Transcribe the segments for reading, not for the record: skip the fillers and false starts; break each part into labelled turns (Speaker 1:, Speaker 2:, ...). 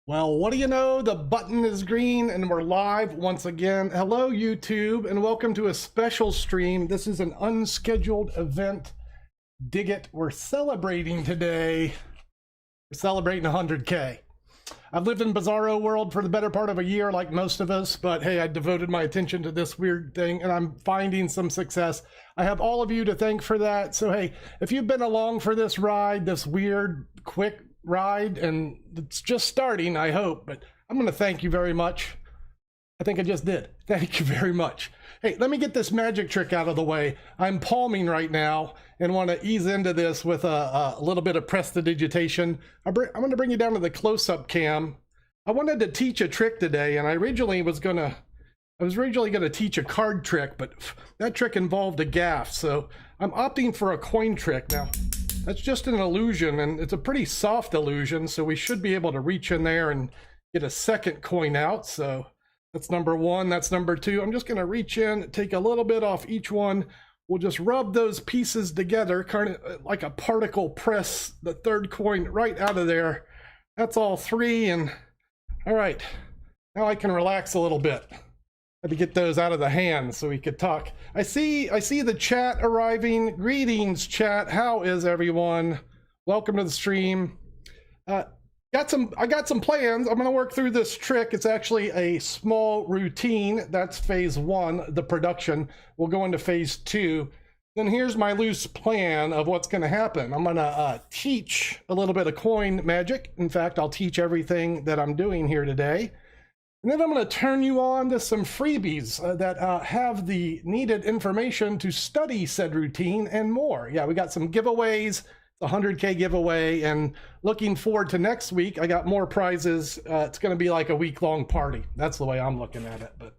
Speaker 1: Well, what do you know? The button is green and we're live once again. Hello, YouTube, and welcome to a special stream. This is an unscheduled event. Dig it. We're celebrating today. We're celebrating 100K. I've lived in Bizarro world for the better part of a year, like most of us, but hey, I devoted my attention to this weird thing and I'm finding some success. I have all of you to thank for that. So hey, if you've been along for this ride, this weird, quick ride, and it's just starting, I hope, but I'm going to thank you very much. I think I just did. Thank you very much. Hey, let me get this magic trick out of the way. I'm palming right now and want to ease into this with a little bit of prestidigitation. I'm going to bring you down to the close-up cam. I wanted to teach a trick today, and I was originally going to teach a card trick, but that trick involved a gaff, so I'm opting for a coin trick now. That's just an illusion, and it's a pretty soft illusion, so we should be able to reach in there and get a second coin out. So that's number one, that's number two. I'm just gonna reach in, take a little bit off each one. We'll just rub those pieces together, kind of like a particle press the third coin right out of there. That's all three, and all right, now I can relax a little bit. Had to get those out of the hand so we could talk. I see the chat arriving. Greetings, chat. How is everyone? Welcome to the stream. I got some plans. I'm going to work through this trick. It's actually a small routine. That's phase one, the production. We'll go into phase two. Then here's my loose plan of what's going to happen. I'm going to teach a little bit of coin magic. In fact, I'll teach everything that I'm doing here today. And then I'm going to turn you on to some freebies that have the needed information to study said routine and more. Yeah, we got some giveaways, a 100K giveaway, and looking forward to next week. I got more prizes. It's going to be like a week-long party. That's the way I'm looking at it. But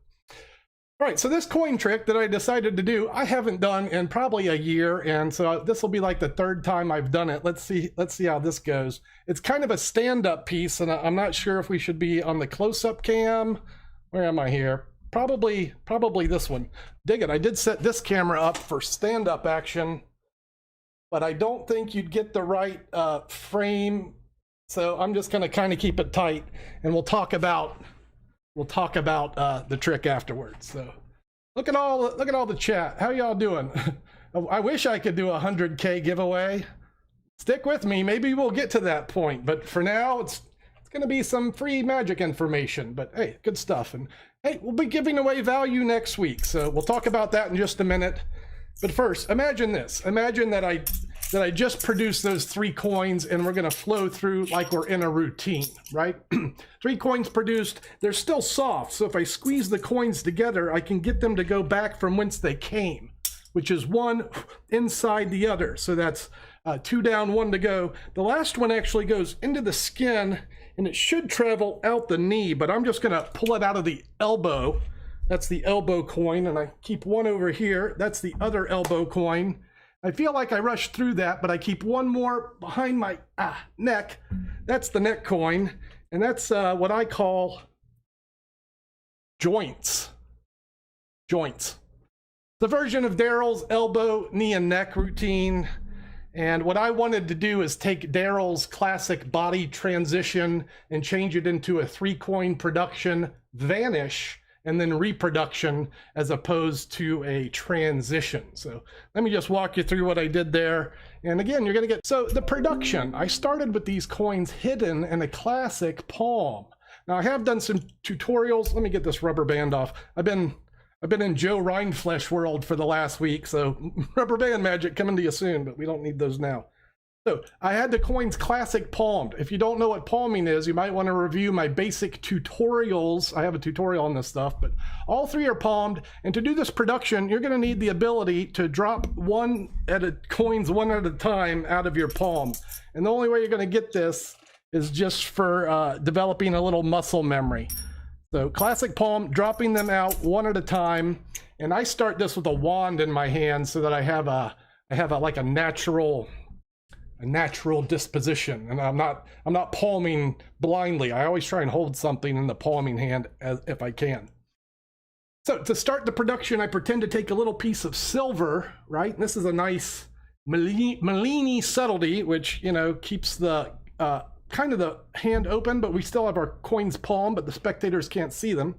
Speaker 1: all right, so this coin trick that I decided to do, I haven't done in probably a year, and so this will be like the third time I've done it. Let's see how this goes. It's kind of a stand-up piece, and I'm not sure if we should be on the close-up cam. Where am I here? Probably this one. Dig it, I did set this camera up for stand-up action, but I don't think you'd get the right frame, so I'm just gonna kind of keep it tight, and we'll talk about the trick afterwards. So look at all the chat. How y'all doing? I wish I could do a 100K giveaway. Stick with me, maybe we'll get to that point, but for now it's gonna be some free magic information. But hey, good stuff. And hey, we'll be giving away value next week, so we'll talk about that in just a minute. But first, imagine this. Imagine that I just produced those 3 coins and we're going to flow through like we're in a routine, right? 3 coins produced, they're still soft. So if I squeeze the coins together, I can get them to go back from whence they came, which is one inside the other. So that's 2 down, 1 to go. The last one actually goes into the skin and it should travel out the knee, but I'm just going to pull it out of the elbow. That's the elbow coin, and I keep one over here. That's the other elbow coin. I feel like I rushed through that, but I keep one more behind my neck. That's the neck coin, and that's what I call joints. Joints. The version of Daryl's elbow, knee, and neck routine. And what I wanted to do is take Daryl's classic body transition and change it into a 3-coin production, Vanish, and then reproduction as opposed to a transition. So let me just walk you through what I did there. And again, you're gonna get, so the production, I started with these coins hidden in a classic palm. Now I have done some tutorials. Let me get this rubber band off. I've been in Joe Rindflesh world for the last week, so rubber band magic coming to you soon, but we don't need those now. So I had the coins classic palmed. If you don't know what palming is, you might want to review my basic tutorials. I have a tutorial on this stuff, but all 3 are palmed. And to do this production, you're going to need the ability to drop coins one at a time out of your palm. And the only way you're going to get this is just for developing a little muscle memory. So classic palm, dropping them out one at a time. And I start this with a wand in my hand so that I have like a natural disposition, and I'm not palming blindly. I always try and hold something in the palming hand if I can. So to start the production, I pretend to take a little piece of silver, right? This is a nice Malini subtlety, which, you know, keeps the kind of the hand open, but we still have our coins palm, but the spectators can't see them.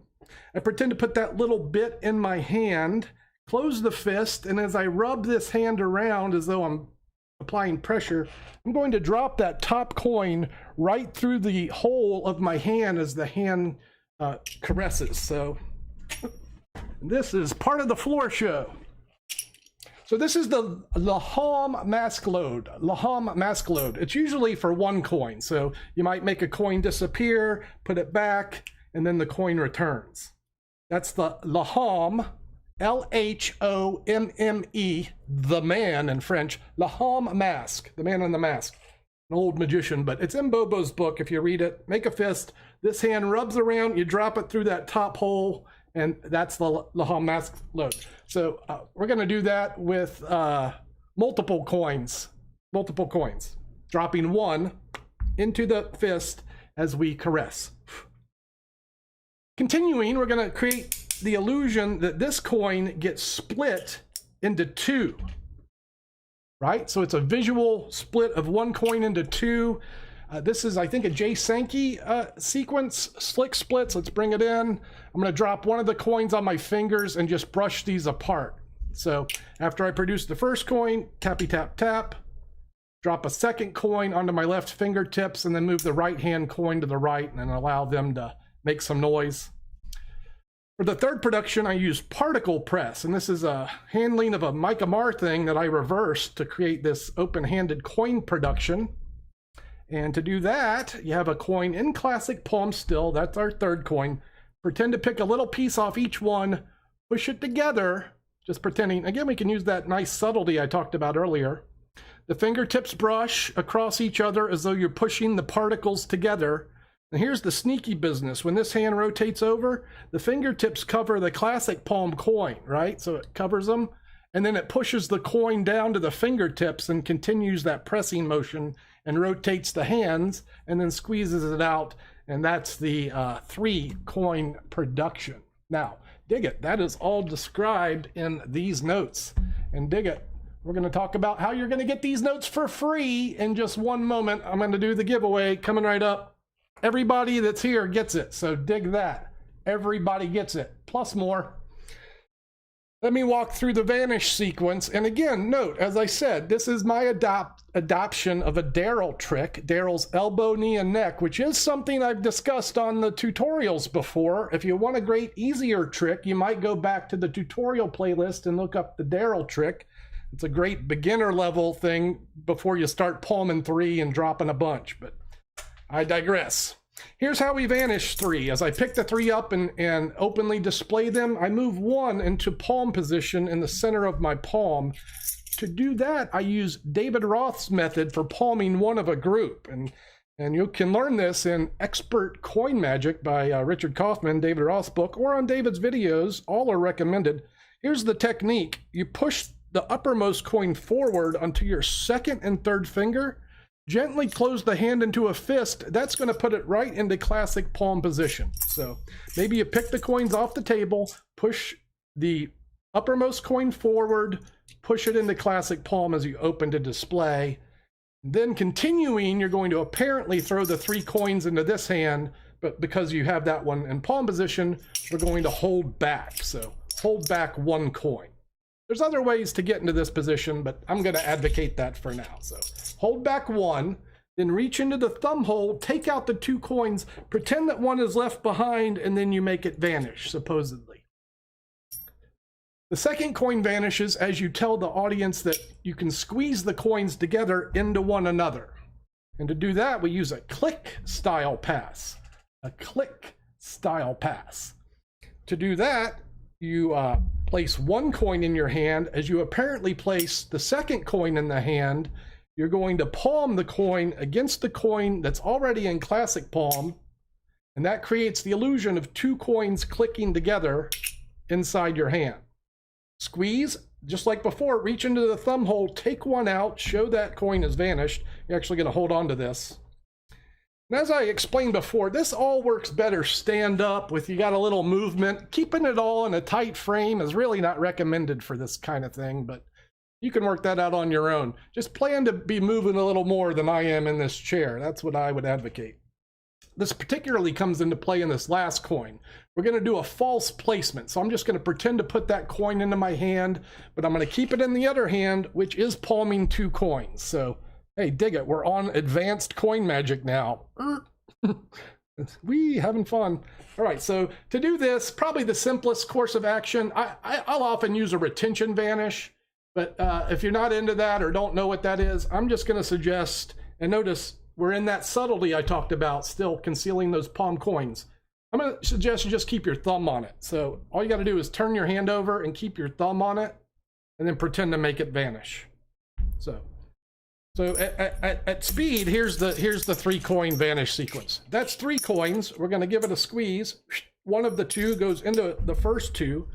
Speaker 1: I pretend to put that little bit in my hand, close the fist, and as I rub this hand around as though I'm applying pressure, I'm going to drop that top coin right through the hole of my hand as the hand caresses. So this is part of the floor show. So this is the Laham mask load. Laham mask load. It's usually for one coin. So you might make a coin disappear, put it back, and then the coin returns. That's the Laham, L-H-O-M-M-E, the man in French. Laham mask, the man in the mask. An old magician, but it's in Bobo's book. If you read it, make a fist. This hand rubs around, you drop it through that top hole, and that's the Laham mask load. So we're going to do that with multiple coins, dropping one into the fist as we caress. Continuing, we're going to create the illusion that this coin gets split into two, right? So it's a visual split of one coin into two. This is, I think, a Jay Sankey sequence, slick splits. Let's bring it in. I'm going to drop one of the coins on my fingers and just brush these apart. So after I produce the first coin, tappy tap tap, drop a second coin onto my left fingertips, and then move the right hand coin to the right and then allow them to make some noise. For the third production, I use particle press, and this is a handling of a Mike Amar thing that I reversed to create this open-handed coin production. And to do that, you have a coin in classic palm still. That's our third coin. Pretend to pick a little piece off each one, push it together, just pretending. Again, we can use that nice subtlety I talked about earlier. The fingertips brush across each other as though you're pushing the particles together. And here's the sneaky business. When this hand rotates over, the fingertips cover the classic palm coin, right? So it covers them, and then it pushes the coin down to the fingertips and continues that pressing motion and rotates the hands and then squeezes it out. And that's the 3 coin production. Now, dig it. That is all described in these notes. And dig it. We're going to talk about how you're going to get these notes for free in just one moment. I'm going to do the giveaway coming right up. Everybody that's here gets it. So dig that. Everybody gets it. Plus more. Let me walk through the Vanish sequence. And again, note, as I said, this is my adoption of a Daryl trick, Daryl's elbow, knee, and neck, which is something I've discussed on the tutorials before. If you want a great, easier trick, you might go back to the tutorial playlist and look up the Daryl trick. It's a great beginner level thing before you start palming 3 and dropping a bunch, but I digress. Here's how we vanish 3. As I pick the 3 up and openly display them, I move 1 into palm position in the center of my palm. To do that, I use David Roth's method for palming one of a group. And you can learn this in Expert Coin Magic by Richard Kaufman, David Roth's book, or on David's videos. All are recommended. Here's the technique. You push the uppermost coin forward onto your second and third finger. Gently close the hand into a fist. That's going to put it right into classic palm position. So maybe you pick the coins off the table, push the uppermost coin forward, push it into classic palm as you open to display. Then continuing, you're going to apparently throw the 3 coins into this hand, but because you have that one in palm position, we're going to hold back. So hold back 1 coin. There's other ways to get into this position, but I'm going to advocate that for now. So hold back 1, then reach into the thumb hole, take out the 2 coins, pretend that 1 is left behind, and then you make it vanish, supposedly. The second coin vanishes as you tell the audience that you can squeeze the coins together into one another. And to do that, we use a click style pass. A click style pass. To do that, you place 1 coin in your hand. As you apparently place the second coin in the hand, you're going to palm the coin against the coin that's already in classic palm, and that creates the illusion of 2 coins clicking together inside your hand. Squeeze, just like before, reach into the thumb hole, take 1 out, show that coin has vanished. You're actually going to hold on to this. And as I explained before, this all works better stand up with you got a little movement. Keeping it all in a tight frame is really not recommended for this kind of thing, but You can work that out on your own. Just plan to be moving a little more than I am in this chair. That's what I would advocate. This particularly comes into play in this last coin. We're going to do a false placement. So I'm just going to pretend to put that coin into my hand, but I'm going to keep it in the other hand, which is palming 2 coins. So, hey, dig it. We're on advanced coin magic now. We having fun. All right, so to do this, probably the simplest course of action, I'll often use a retention vanish, but if you're not into that or don't know what that is, I'm just going to suggest, and notice we're in that subtlety I talked about, still concealing those palm coins. I'm going to suggest you just keep your thumb on it. So all you got to do is turn your hand over and keep your thumb on it, and then pretend to make it vanish. So at speed, here's the 3 coin vanish sequence. That's 3 coins. We're going to give it a squeeze. One of the 2 goes into the first 2.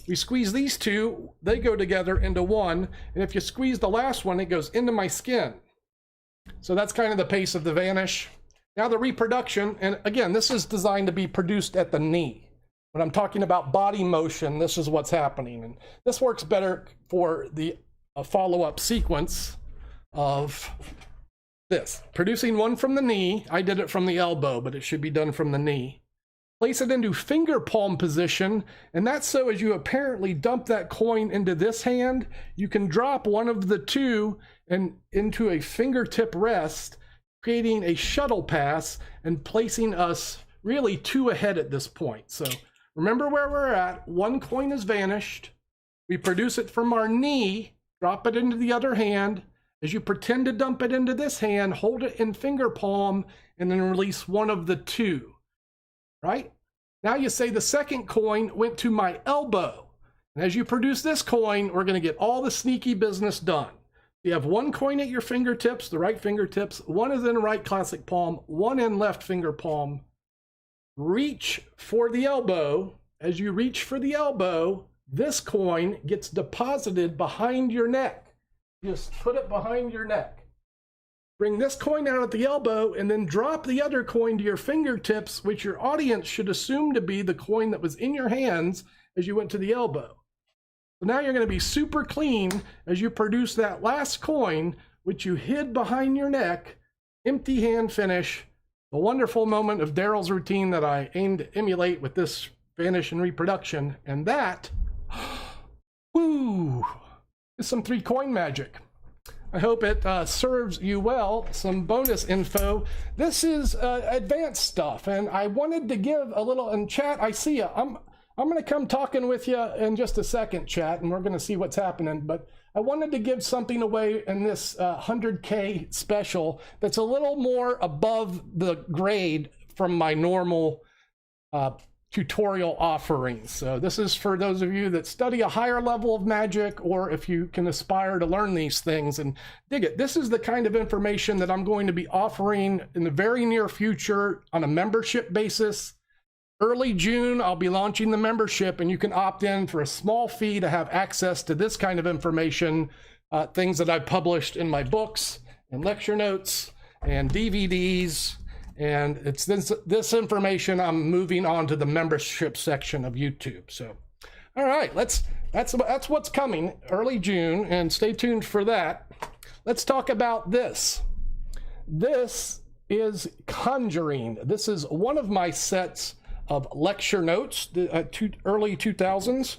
Speaker 1: We squeeze these 2, they go together into 1. And if you squeeze the last one, it goes into my skin. So that's kind of the pace of the vanish. Now the reproduction, and again, this is designed to be produced at the knee. When I'm talking about body motion, this is what's happening. And this works better for the follow-up sequence of this. Producing 1 from the knee. I did it from the elbow, but it should be done from the knee. Place it into finger palm position, and that's so as you apparently dump that coin into this hand, you can drop one of the 2 and into a fingertip rest, creating a shuttle pass and placing us really 2 ahead at this point. So remember where we're at. 1 coin has vanished. We produce it from our knee, drop it into the other hand. As you pretend to dump it into this hand, hold it in finger palm, and then release one of the 2. Right? Now you say the second coin went to my elbow. And as you produce this coin, we're going to get all the sneaky business done. You have 1 coin at your fingertips, the right fingertips. 1 is in right classic palm, 1 in left finger palm. Reach for the elbow. As you reach for the elbow, this coin gets deposited behind your neck. Just put it behind your neck. Bring this coin out at the elbow and then drop the other coin to your fingertips, which your audience should assume to be the coin that was in your hands as you went to the elbow. So now you're going to be super clean as you produce that last coin, which you hid behind your neck, empty hand finish, the wonderful moment of Daryl's routine that I aim to emulate with this vanish and reproduction. And that, woo, is some 3 coin magic. I hope it serves you well. Some bonus info. This is advanced stuff, and I wanted to give a little in chat. I see you. I'm going to come talking with you in just a second, chat, and we're going to see what's happening. But I wanted to give something away in this 100K special that's a little more above the grade from my normal tutorial offerings. So this is for those of you that study a higher level of magic, or if you can aspire to learn these things and dig it. This is the kind of information that I'm going to be offering in the very near future on a membership basis. Early June, I'll be launching the membership, and you can opt in for a small fee to have access to this kind of information, things that I've published in my books and lecture notes and DVDs. And it's this information I'm moving on to the membership section of YouTube. So, all right, that's what's coming early June, and stay tuned for that. Let's talk about this. This is Conjuring. This is one of my sets of lecture notes, early 2000s.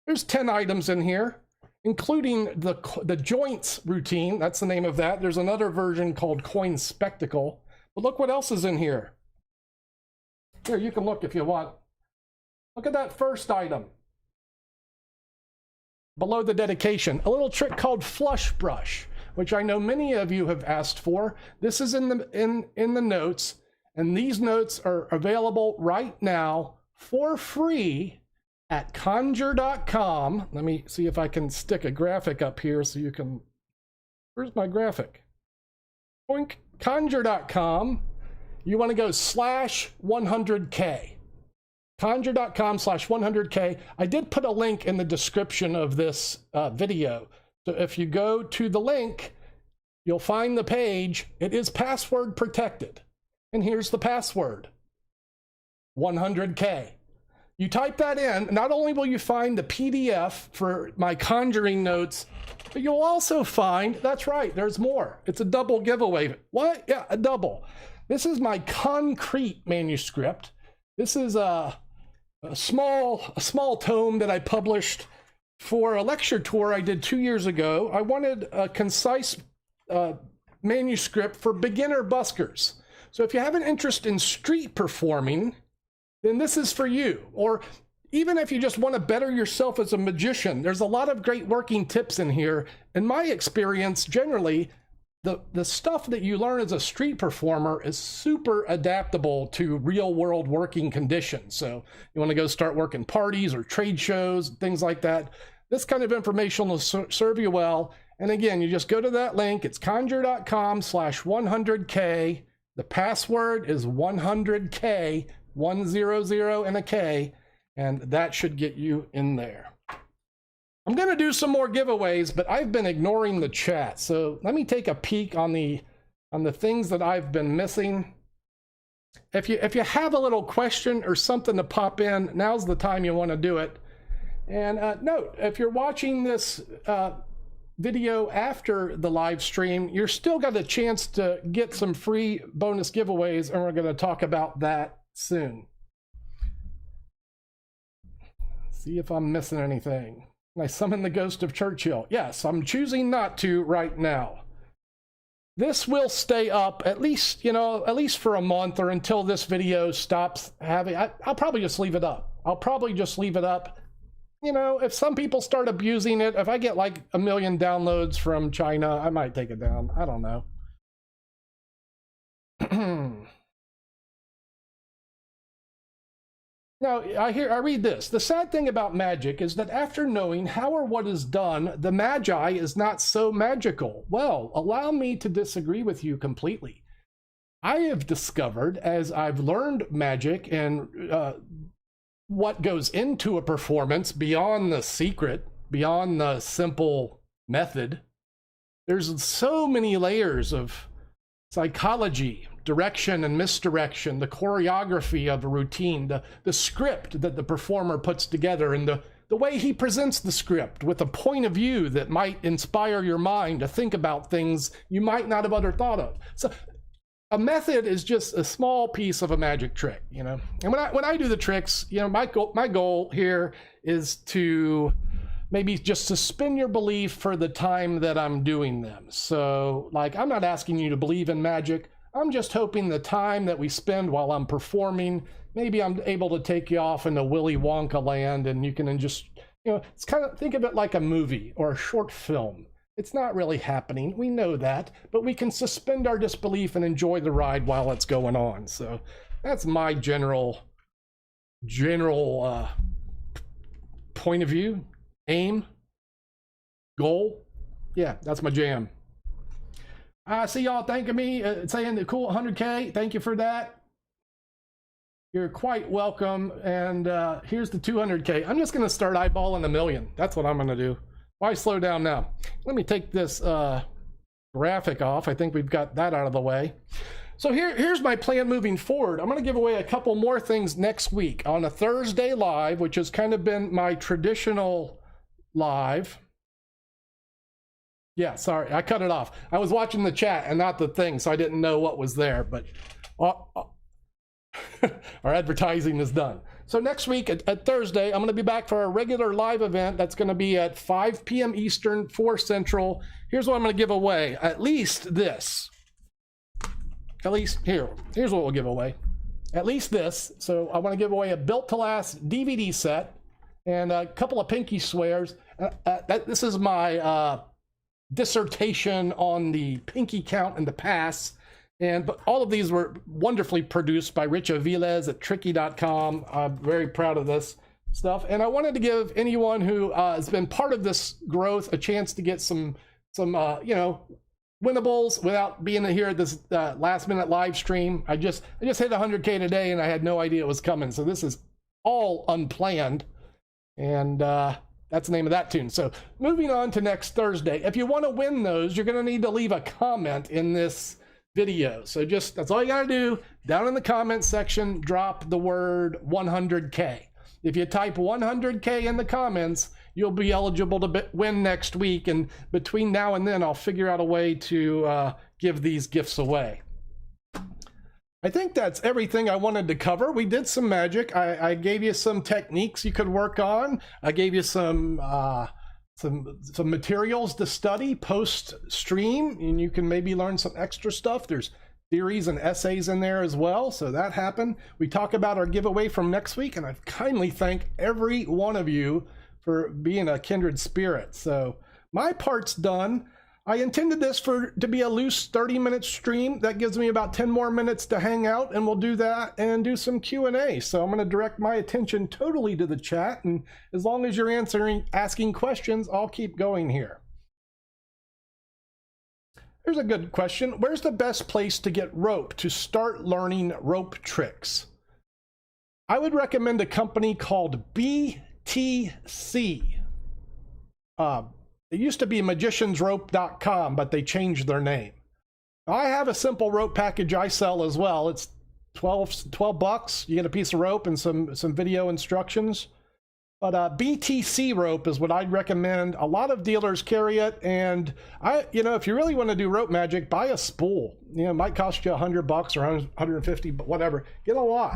Speaker 1: There's 10 items in here, including the joints routine. That's the name of that. There's another version called Coin Spectacle. But look what else is in here. Here, you can look if you want. Look at that first item. Below the dedication, a little trick called Flush Brush, which I know many of you have asked for. This is in the notes, and these notes are available right now for free at conjure.com. Let me see if I can stick a graphic up here so you can... Where's my graphic? Boink. Conjure.com, you want to go /100K. Conjure.com/100K. I did put a link in the description of this video. So if you go to the link, you'll find the page. It is password protected. And here's the password, 100K. You type that in, not only will you find the PDF for my conjuring notes, but you'll also find, that's right, there's more. It's a double giveaway. What? Yeah, a double. This is my concrete manuscript. This is a small tome that I published for a lecture tour I did 2 years ago. I wanted a concise manuscript for beginner buskers. So if you have an interest in street performing, then this is for you. Or even if you just want to better yourself as a magician, there's a lot of great working tips in here. In my experience, generally, the stuff that you learn as a street performer is super adaptable to real world working conditions. So you want to go start working parties or trade shows, things like that. This kind of information will serve you well. And again, you just go to that link. It's conjure.com/100K. The password is 100K, 100 and a K, and that should get you in there. I'm going to do some more giveaways, but I've been ignoring the chat. So let me take a peek on the things that I've been missing. If you have a little question or something to pop in, now's the time you want to do it. And note, if you're watching this video after the live stream, you're still got a chance to get some free bonus giveaways, and we're going to talk about that soon. See if I'm missing anything. Can I summon the ghost of Churchill? Yes, I'm choosing not to right now. This will stay up at least, at least for a month, or until this video stops having. I'll probably just leave it up. If some people start abusing it, if I get like 1 million downloads from China, I might take it down. I don't know. Now, I read this. The sad thing about magic is that after knowing how or what is done, the magi is not so magical. Well, allow me to disagree with you completely. I have discovered, as I've learned magic and what goes into a performance beyond the secret, beyond the simple method, there's so many layers of psychology, direction and misdirection, the choreography of a routine, the script that the performer puts together, and the way he presents the script with a point of view that might inspire your mind to think about things you might not have ever thought of. So a method is just a small piece of a magic trick, And when I do the tricks, my goal here is to maybe just suspend your belief for the time that I'm doing them. So, like, I'm not asking you to believe in magic. I'm just hoping the time that we spend while I'm performing, maybe I'm able to take you off into Willy Wonka land, and you can just, it's kind of, think of it like a movie or a short film. It's not really happening. We know that, but we can suspend our disbelief and enjoy the ride while it's going on. So that's my general point of view, aim, goal. Yeah, that's my jam. I see y'all thanking me, saying the cool 100K. Thank you for that. You're quite welcome. And here's the 200K. I'm just going to start eyeballing 1 million. That's what I'm going to do. Why slow down now? Let me take this graphic off. I think we've got that out of the way. So here's my plan moving forward. I'm going to give away a couple more things next week on a Thursday live, which has kind of been my traditional live. Yeah, sorry, I cut it off. I was watching the chat and not the thing, so I didn't know what was there, but our advertising is done. So next week at Thursday, I'm going to be back for a regular live event. That's going to be at 5 p.m. Eastern, 4 Central. Here's what I'm going to give away. At least this. At least here's what we'll give away. At least this. So I want to give away a Built to Last DVD set and a couple of pinky swears. This is my dissertation on the pinky count and the pass. But all of these were wonderfully produced by Rich Aviles at Tricky.com. I'm very proud of this stuff. And I wanted to give anyone who has been part of this growth a chance to get some winnables without being here at this last minute live stream. I just hit 100K today and I had no idea it was coming. So this is all unplanned. And that's the name of that tune. So moving on to next Thursday. If you want to win those, you're going to need to leave a comment in this video. So that's all you got to do. Down in the comment section, drop the word 100K. If you type 100K in the comments, you'll be eligible to win next week. And between now and then, I'll figure out a way to give these gifts away. I think that's everything I wanted to cover. We did some magic. I gave you some techniques you could work on. I gave you some materials to study post stream, and you can maybe learn some extra stuff. There's theories and essays in there as well, so that happened. We talk about our giveaway from next week, and I kindly thank every one of you for being a kindred spirit. So my part's done. I intended this to be a loose 30-minute stream. That gives me about 10 more minutes to hang out, and we'll do that and do some Q&A. So I'm going to direct my attention totally to the chat, and as long as you're asking questions, I'll keep going here. Here's a good question. Where's the best place to get rope to start learning rope tricks? I would recommend a company called BTC. It used to be magiciansrope.com, but they changed their name. I have a simple rope package I sell as well. It's 12 bucks. You get a piece of rope and some video instructions. But BTC rope is what I'd recommend. A lot of dealers carry it, and if you really want to do rope magic, buy a spool. It might cost you $100 or 150, but whatever. Get a lot.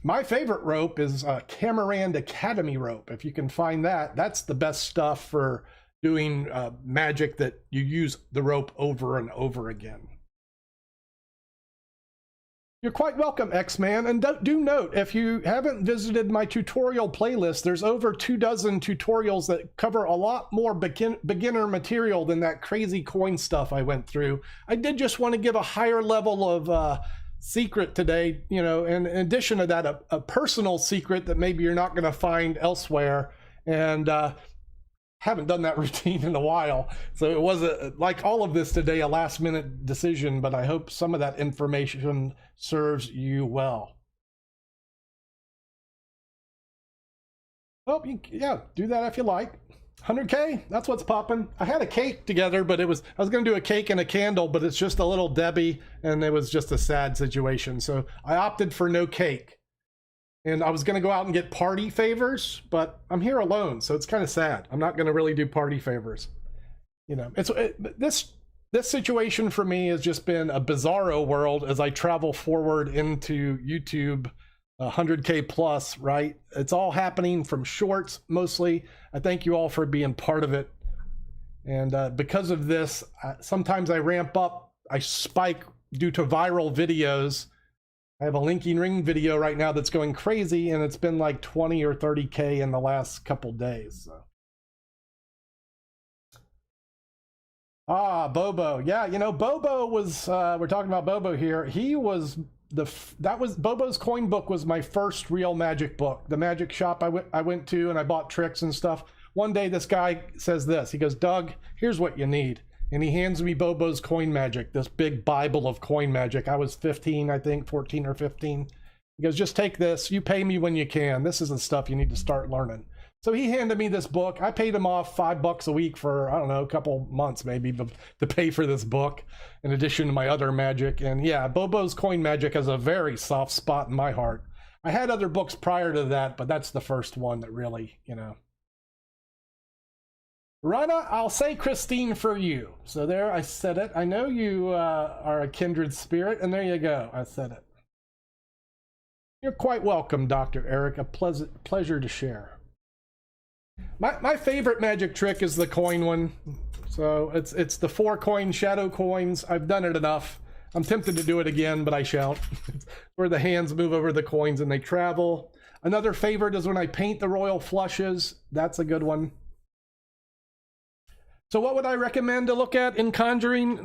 Speaker 1: My favorite rope is Camarand Academy rope. If you can find that, that's the best stuff for doing magic that you use the rope over and over again. You're quite welcome, X-Man. And do note, if you haven't visited my tutorial playlist, there's over 24 tutorials that cover a lot more beginner material than that crazy coin stuff I went through. I did just want to give a higher level of secret today, and in addition to that, a personal secret that maybe you're not going to find elsewhere. And haven't done that routine in a while, so it was like all of this today, a last minute decision, but I hope some of that information serves you well. Oh, yeah, do that if you like. 100K, that's what's popping. I had a cake together, but I was going to do a cake and a candle, but it's just a little Debbie, and it was just a sad situation. So I opted for no cake. And I was going to go out and get party favors, but I'm here alone, so it's kind of sad. I'm not going to really do party favors. This situation for me has just been a bizarro world as I travel forward into YouTube 100K plus, right? It's all happening from shorts mostly. I thank you all for being part of it. And because of this, sometimes I ramp up, I spike due to viral videos. I have a linking ring video right now that's going crazy, and it's been like 20 or 30K in the last couple days. So. Bobo. Yeah, Bobo was, we're talking about Bobo here. He was Bobo's coin book was my first real magic book. The magic shop I went to and I bought tricks and stuff. One day this guy says this, he goes, "Doug, here's what you need." And he hands me Bobo's Coin Magic, this big Bible of coin magic. I was 15, I think, 14 or 15. He goes, "Just take this. You pay me when you can. This is the stuff you need to start learning." So he handed me this book. I paid him off $5 a week for, I don't know, a couple months maybe to pay for this book, in addition to my other magic. And yeah, Bobo's Coin Magic has a very soft spot in my heart. I had other books prior to that, but that's the first one that really, Rana, I'll say Christine for you. So there, I said it. I know you are a kindred spirit, and there you go. I said it. You're quite welcome, Dr. Eric. A pleasure to share. My favorite magic trick is the coin one. So it's the 4 coin shadow coins. I've done it enough. I'm tempted to do it again, but I shan't. Where the hands move over the coins and they travel. Another favorite is when I paint the royal flushes. That's a good one. So what would I recommend to look at in conjuring?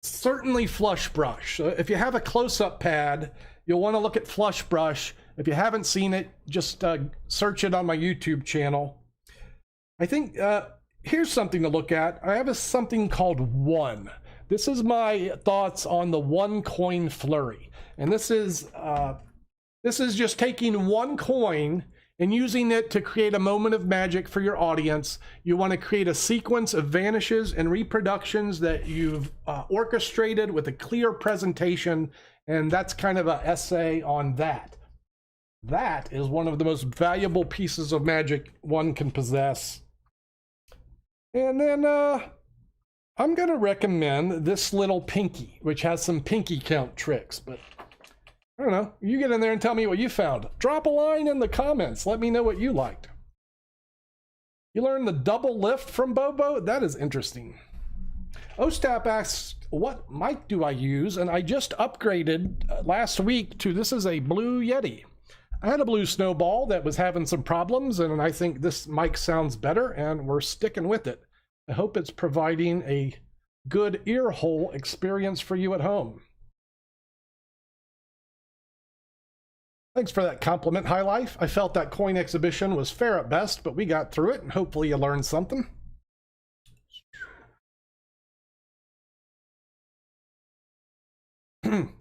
Speaker 1: Certainly flush brush. So if you have a close-up pad, you'll want to look at flush brush. If you haven't seen it, just search it on my YouTube channel. I think here's something to look at. I have something called one. This is my thoughts on the one coin flurry. And this is just taking one coin and using it to create a moment of magic for your audience. You want to create a sequence of vanishes and reproductions that you've orchestrated with a clear presentation, and that's kind of an essay on that. That is one of the most valuable pieces of magic one can possess. And then I'm going to recommend this little pinky, which has some pinky count tricks. But I don't know. You get in there and tell me what you found. Drop a line in the comments. Let me know what you liked. You learned the double lift from Bobo? That is interesting. Ostap asks, what mic do I use? And I just upgraded last week to, this is a Blue Yeti. I had a Blue Snowball that was having some problems, and I think this mic sounds better, and we're sticking with it. I hope it's providing a good ear hole experience for you at home. Thanks for that compliment, High Life. I felt that coin exhibition was fair at best, but we got through it, and hopefully you learned something.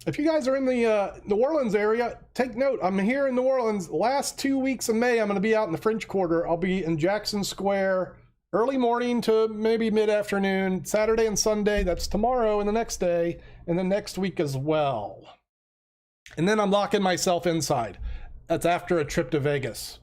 Speaker 1: If you guys are in the New Orleans area, take note. I'm here in New Orleans. Last 2 weeks of May, I'm going to be out in the French Quarter. I'll be in Jackson Square early morning to maybe mid-afternoon, Saturday and Sunday. That's tomorrow and the next day, and then next week as well. And then I'm locking myself inside. That's after a trip to Vegas.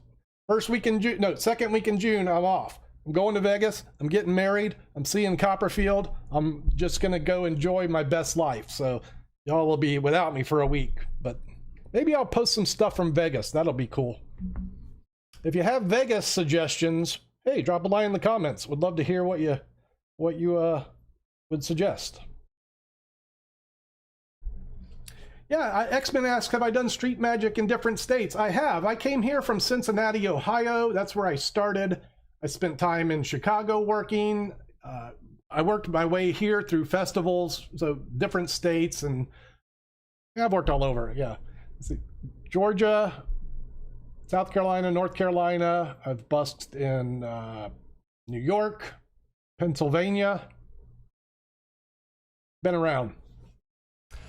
Speaker 1: Second week in June, I'm off. I'm going to Vegas. I'm getting married. I'm seeing Copperfield. I'm just going to go enjoy my best life. So y'all will be without me for a week, but maybe I'll post some stuff from Vegas. That'll be cool. If you have Vegas suggestions, hey, drop a line in the comments. Would love to hear what you would suggest. Yeah, X-Men asks, have I done street magic in different states? I have. I came here from Cincinnati, Ohio. That's where I started. I spent time in Chicago working. I worked my way here through festivals, so different states, and yeah, I've worked all over. Yeah, Georgia, South Carolina, North Carolina. I've busked in New York, Pennsylvania. Been around.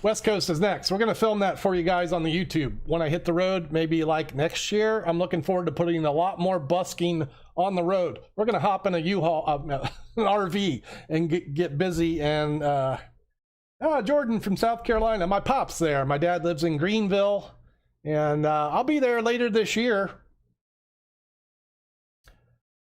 Speaker 1: West Coast is next. We're going to film that for you guys on the YouTube when I hit the road, maybe like next year. I'm looking forward to putting a lot more busking on the road. We're going to hop in a U-Haul, an RV, and get busy. And Jordan from South Carolina, my pop's there. My dad lives in Greenville, and I'll be there later this year.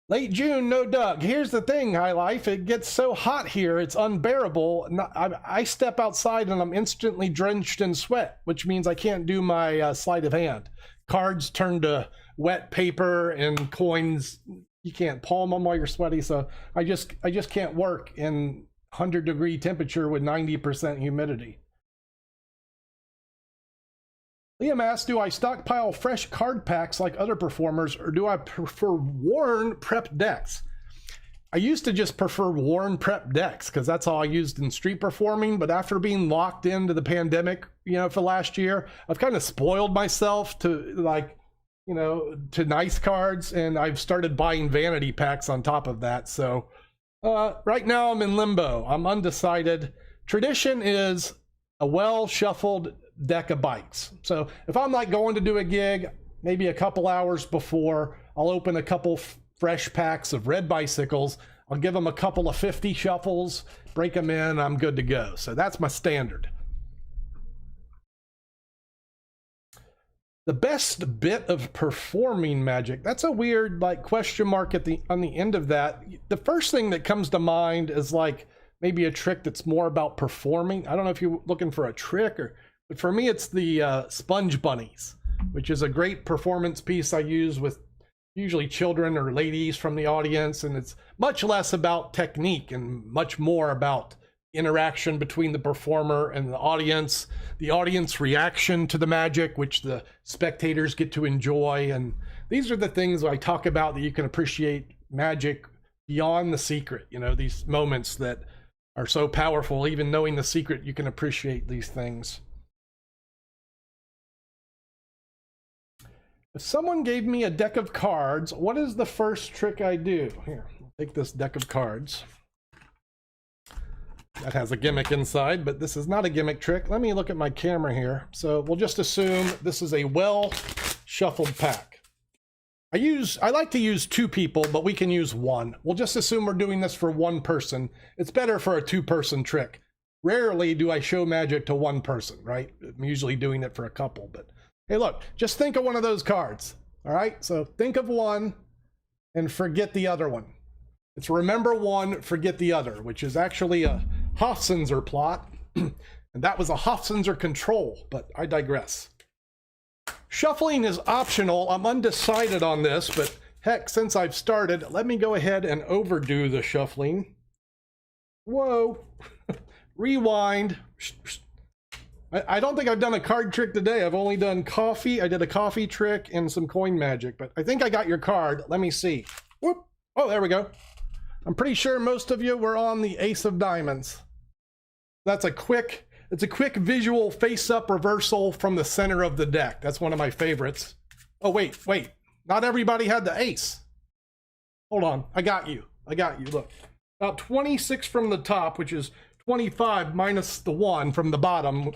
Speaker 1: Late June, no Doug. Here's the thing, High Life. It gets so hot here, it's unbearable. I step outside and I'm instantly drenched in sweat, which means I can't do my sleight of hand. Cards turn to wet paper, and coins, you can't palm them while you're sweaty. So I just can't work in 100-degree temperature with 90% humidity. Liam asks, do I stockpile fresh card packs like other performers, or do I prefer worn prep decks? I used to just prefer worn prep decks because that's all I used in street performing. But after being locked into the pandemic, for last year, I've kind of spoiled myself to to nice cards, and I've started buying vanity packs on top of that. So right now I'm in limbo. I'm undecided. Tradition is a well-shuffled deck of bikes. So if I'm like going to do a gig, maybe a couple hours before, I'll open a couple fresh packs of red bicycles. I'll give them a couple of 50 shuffles, break them in, I'm good to go. So that's my standard. The best bit of performing magic, that's a weird question mark on the end of that. The first thing that comes to mind is maybe a trick that's more about performing. I don't know if you're looking for a trick, but for me it's the sponge bunnies, which is a great performance piece I use with usually children or ladies from the audience, and it's much less about technique and much more about interaction between the performer and the audience reaction to the magic, which the spectators get to enjoy. And these are the things I talk about that you can appreciate magic beyond the secret. These moments that are so powerful, even knowing the secret, you can appreciate these things. If someone gave me a deck of cards, what is the first trick I do? Here, I'll take this deck of cards. That has a gimmick inside, but this is not a gimmick trick. Let me look at my camera here. So we'll just assume this is a well-shuffled pack. I like to use two people, but we can use one. We'll just assume we're doing this for one person. It's better for a two-person trick. Rarely do I show magic to one person, right? I'm usually doing it for a couple, but Hey, look, just think of one of those cards. All right, so think of one and forget the other one. It's remember one, forget the other, which is actually a Hofzinser plot. And that was a Hofzinser control, but I digress. Shuffling is optional. I'm undecided on this, but heck, since I've started, let me go ahead and overdo the shuffling. Whoa. Rewind. I don't think I've done a card trick today. I've only done coffee. I did a coffee trick and some coin magic, but I think I got your card. Let me see. Whoop. Oh, there we go. I'm pretty sure most of you were on the Ace of Diamonds. It's a quick visual face-up reversal from the center of the deck. That's one of my favorites. Oh, wait. Not everybody had the ace. Hold on. I got you. Look. About 26 from the top, which is 25 minus the 1 from the bottom.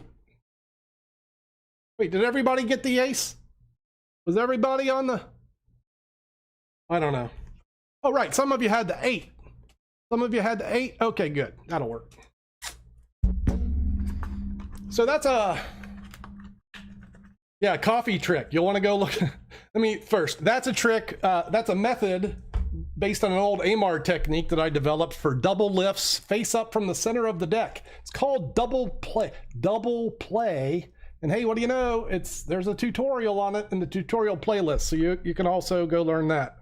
Speaker 1: Wait, did everybody get the ace? Was everybody on the... I don't know. Oh, right. Some of you had the 8. Okay, good. That'll work. So that's a... yeah, coffee trick. You'll want to go look... Let me first. That's a trick. That's a method based on an old Amar technique that I developed for double lifts face up from the center of the deck. It's called double play. And hey, what do you know? There's a tutorial on it in the tutorial playlist, so you can also go learn that.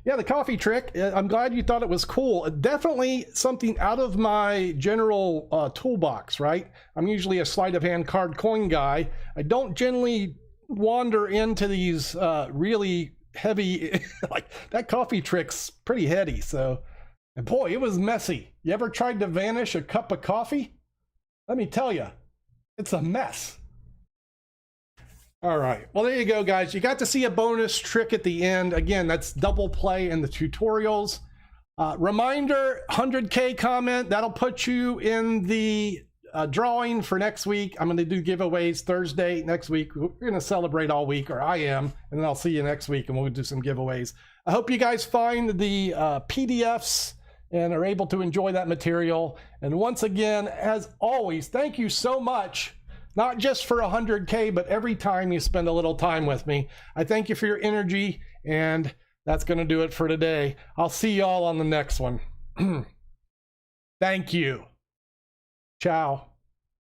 Speaker 1: Yeah, the coffee trick, I'm glad you thought it was cool. Definitely something out of my general toolbox, right? I'm usually a sleight of hand card coin guy. I don't generally wander into these really heavy, like that coffee trick's pretty heady, so, and boy, it was messy. You ever tried to vanish a cup of coffee? Let me tell you, it's a mess. All right, well, there you go, guys. You got to see a bonus trick at the end. Again, that's double play in the tutorials. Reminder, 100K comment, that'll put you in the drawing for next week. I'm going to do giveaways Thursday next week. We're going to celebrate all week, or I am, and then I'll see you next week and we'll do some giveaways. I hope you guys find the PDFs and are able to enjoy that material. And once again, as always, thank you so much, not just for 100K, but every time you spend a little time with me. I thank you for your energy, and that's going to do it for today. I'll see y'all on the next one. Thank you. Ciao.